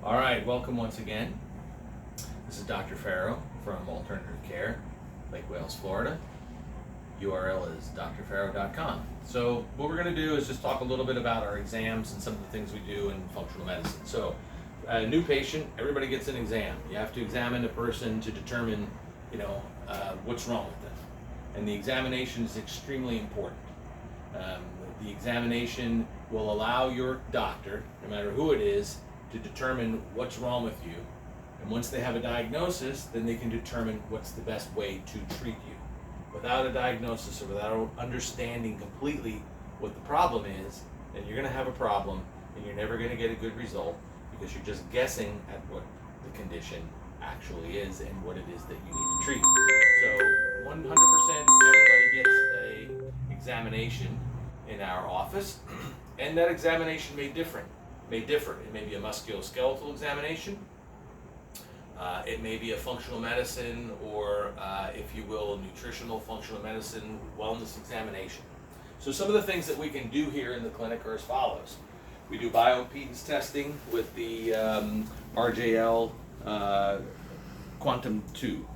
All right, welcome once again. This is Dr. Farrow from Alternative Care, Lake Wales, Florida. URL is drfarrow.com. So what we're going to do is just talk a little bit about our exams and some of the things we do in functional medicine. So a new patient, everybody gets an exam. You have to examine the person to determine, what's wrong with them. And the examination is extremely important. The examination will allow your doctor, no matter who it is, to determine what's wrong with you. And once they have a diagnosis, then they can determine what's the best way to treat you. Without a diagnosis or without understanding completely what the problem is, then you're going to have a problem and you're never going to get a good result because you're just guessing at what the condition actually is and what it is that you need to treat. So 100% everybody gets a examination in our office, and that examination may differ. It may be a musculoskeletal examination. It may be a functional medicine or, if you will, a nutritional functional medicine wellness examination. So some of the things that we can do here in the clinic are as follows. We do bioimpedance testing with the RJL Quantum 2.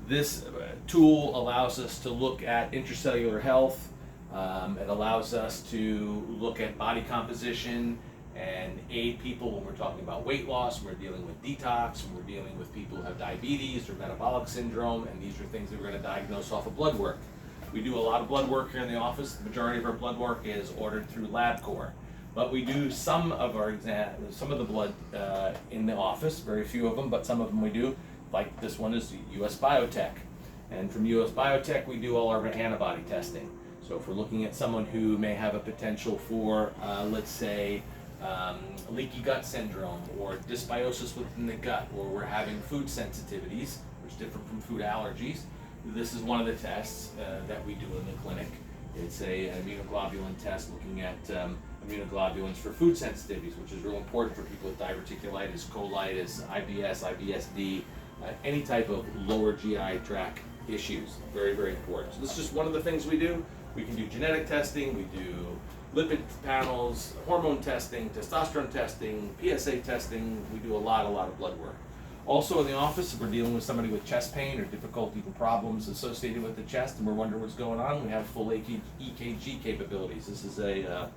This tool allows us to look at intracellular health. It allows us to look at body composition and aid people when we're talking about weight loss, when we're dealing with detox, when we're dealing with people who have diabetes or metabolic syndrome, and these are things that we're going to diagnose off of blood work. We do a lot of blood work here in the office. The majority of our blood work is ordered through LabCorp, but we do some of the blood in the office, very few of them, but some of them we do. Like this one is US Biotech, and from US Biotech we do all our antibody testing. So if we're looking at someone who may have a potential for, let's say, leaky gut syndrome or dysbiosis within the gut, or we're having food sensitivities, which differ from food allergies, this is one of the tests that we do in the clinic. It's an immunoglobulin test looking at immunoglobulins for food sensitivities, which is real important for people with diverticulitis, colitis, IBS, IBSD, any type of lower GI tract issues. Very, very important. So this is just one of the things we do. We can do genetic testing, we do lipid panels, hormone testing, testosterone testing, PSA testing. We do a lot of blood work. Also in the office, if we're dealing with somebody with chest pain or difficulty or problems associated with the chest and we're wondering what's going on, we have full EKG capabilities. This is a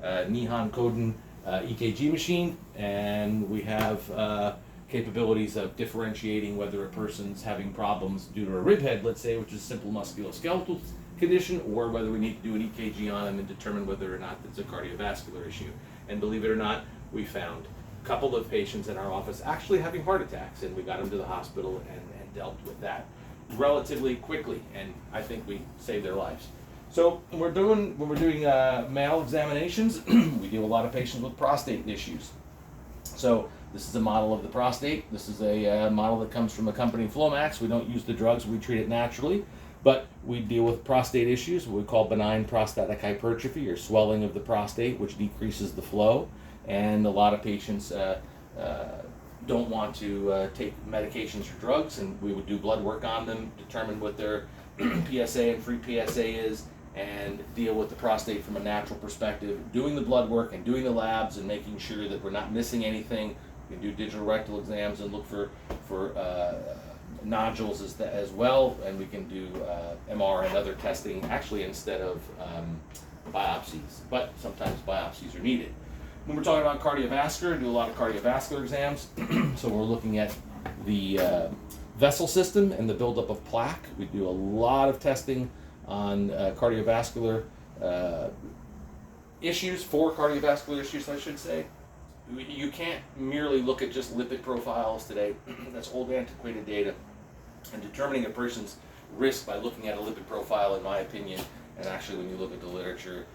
Nihon Kohden EKG machine, and we have capabilities of differentiating whether a person's having problems due to a rib head, let's say, which is simple musculoskeletal condition, or whether we need to do an EKG on them and determine whether or not it's a cardiovascular issue. And believe it or not, we found a couple of patients in our office actually having heart attacks, and we got them to the hospital and dealt with that relatively quickly, and I think we saved their lives. So when we're doing male examinations, we do a lot of patients with prostate issues. So this is a model of the prostate. This is a model that comes from a company, Flomax. We don't use the drugs, we treat it naturally. But we deal with prostate issues, what we call benign prostatic hypertrophy, or swelling of the prostate, which decreases the flow. And a lot of patients don't want to take medications or drugs, and we would do blood work on them, determine what their PSA and free PSA is, and deal with the prostate from a natural perspective, doing the blood work and doing the labs and making sure that we're not missing anything. We can do digital rectal exams and look for nodules as well, and we can do MR and other testing actually instead of biopsies, but sometimes biopsies are needed. When we're talking about cardiovascular, do a lot of cardiovascular exams. So we're looking at the vessel system and the buildup of plaque. We do a lot of testing on cardiovascular issues, for cardiovascular issues, I should say. You can't merely look at just lipid profiles today. That's old, antiquated data. And determining a person's risk by looking at a lipid profile, in my opinion, and actually when you look at the literature,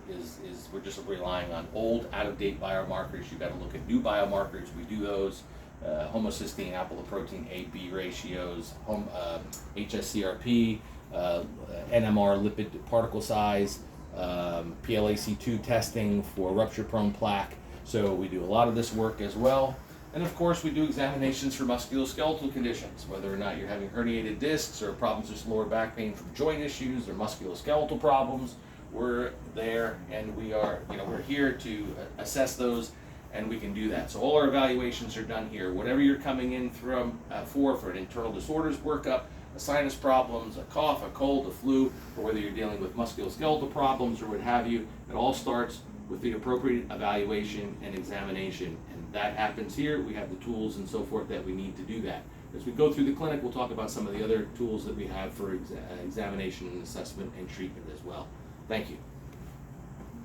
is we're just relying on old, out-of-date biomarkers. You've got to look at new biomarkers. We do those. Homocysteine, apolipoprotein A-B ratios, HSCRP, NMR lipid particle size, PLAC2 testing for rupture-prone plaque. So we do a lot of this work as well. And of course, we do examinations for musculoskeletal conditions, whether or not you're having herniated discs or problems with lower back pain from joint issues or musculoskeletal problems. We're there, and we're here to assess those and we can do that. So all our evaluations are done here. Whatever you're coming in from for an internal disorders workup, a sinus problems, a cough, a cold, a flu, or whether you're dealing with musculoskeletal problems or what have you, it all starts with the appropriate evaluation and examination. And that happens here. We have the tools and so forth that we need to do that. As we go through the clinic, we'll talk about some of the other tools that we have for examination and assessment and treatment as well. Thank you.